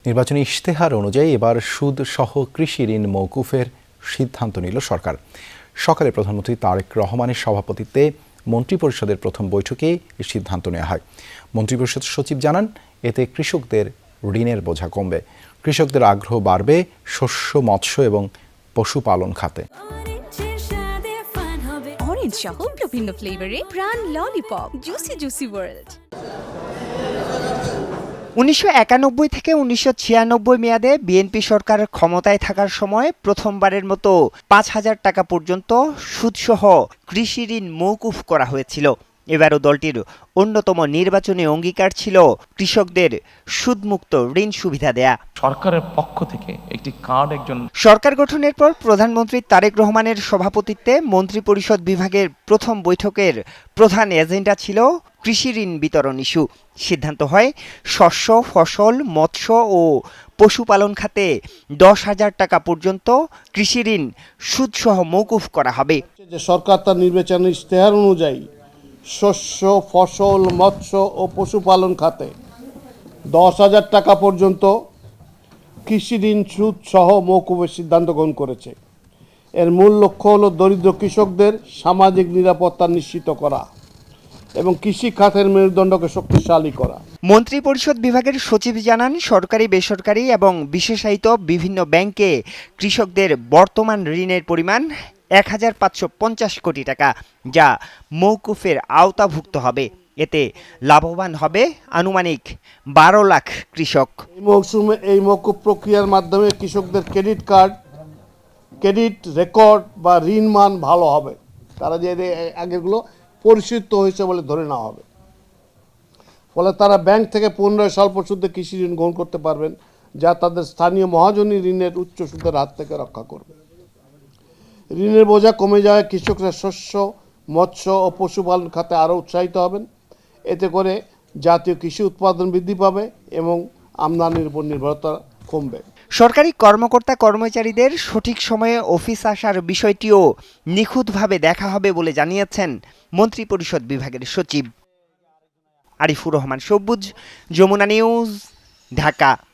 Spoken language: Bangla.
নির্বাচনী ইশতেহার অনুযায়ী এবার সুদ সহ কৃষি ঋণ মওকুফের সিদ্ধান্ত নিল সরকার। সকালে প্রধানমন্ত্রী তারেক রহমানের সভাপতিত্বে মন্ত্রিপরিষদের প্রথম বৈঠকে এই সিদ্ধান্ত নেওয়া হয়। মন্ত্রিপরিষদ সচিব জানান, এতে কৃষকদের ঋণের বোঝা কমবে, কৃষকদের আগ্রহ বাড়বে শস্য, মৎস্য এবং পশুপালন খাতে। অরেঞ্জ সহ বিভিন্ন ফ্লেভারে প্রাণ ললিপপ, জুসি ওয়ার্ল্ড। 1991 থেকে 1996 মেয়াদে বিএনপি সরকার ক্ষমতায় থাকার সময় প্রথমবারের মতো 5,000 টাকা পর্যন্ত সুদসহ কৃষি ঋণ মওকুফ করা হয়েছিল। এবারও দলটির অন্যতম নির্বাচনী অঙ্গীকার ছিল কৃষকদের সুদমুক্ত ঋণ সুবিধা দেয়া। সরকারের পক্ষ থেকে একটি কার্ড সরকার গঠনের পর প্রধানমন্ত্রী তারেক রহমানের সভাপতিত্বে মন্ত্রিপরিষদ বিভাগের প্রথম বৈঠকের প্রধান এজেন্ডা ছিল কৃষি ঋণ বিতরণ ইস্যু। সিদ্ধান্ত হয় শস্য, ফসল, মৎস্য ও পশুপালন খাতে 10,000 টাকা পর্যন্ত কৃষি ঋণ সুদসহ মওকুফ করা হবে। যে সরকার তার নির্বাচনী ইশতেহার অনুযায়ী শস্য, ফসল, মৎস্য ও পশুপালন খাতে 10,000 টাকা পর্যন্ত কৃষি ঋণ সুদ সহ মওকুফের সিদ্ধান্ত গ্রহণ করেছে। এর মূল লক্ষ্য হল দরিদ্র কৃষকদের সামাজিক নিরাপত্তা নিশ্চিত করা এবং কৃষি খাতের মেরুদণ্ডকে শক্তিশালী করা। মন্ত্রিপরিষদ বিভাগের সচিব জানান, সরকারি, বেসরকারি এবং বিশেষায়িত বিভিন্ন ব্যাংকে কৃষকদের বর্তমান ঋণের পরিমাণ 1,550 কোটি টাকা, যা মওকুফের আওতাভুক্ত হবে। এতে লাভবান হবে আনুমানিক 12 লাখ কৃষক। এই মৌসুমে এই মওকুফ প্রক্রিয়ার মাধ্যমে কৃষকদের ক্রেডিট কার্ড, ক্রেডিট রেকর্ড বা ঋণ মান ভালো হবে। তারা যে আগেগুলো পরিশোধিত হয়েছে বলে ধরে নেওয়া হবে। ফলে তারা ব্যাংক থেকে 15 স্বল্প সুদে কৃষি ঋণ গ্রহণ করতে পারবেন, যা তাদের স্থানীয় মহাজনী ঋণের উচ্চ সুদের হাত থেকে রক্ষা করবে। ঋণের বোঝা কমে যাওয়ায় কৃষকরা শস্য, মৎস্য ও পশুপালন খাতে আরও উৎসাহিত হবেন। এতে করে জাতীয় কৃষি উৎপাদন বৃদ্ধি পাবে এবং আমদানির উপর নির্ভরতা কমবে। সরকারি কর্মকর্তা কর্মচারীদের সঠিক সময়ে অফিস আসার বিষয়টিও নিখুঁতভাবে দেখা হবে বলে জানিয়েছেন মন্ত্রিপরিষদ বিভাগের সচিব। আরিফুর রহমান সবুজ, যমুনা নিউজ, ঢাকা।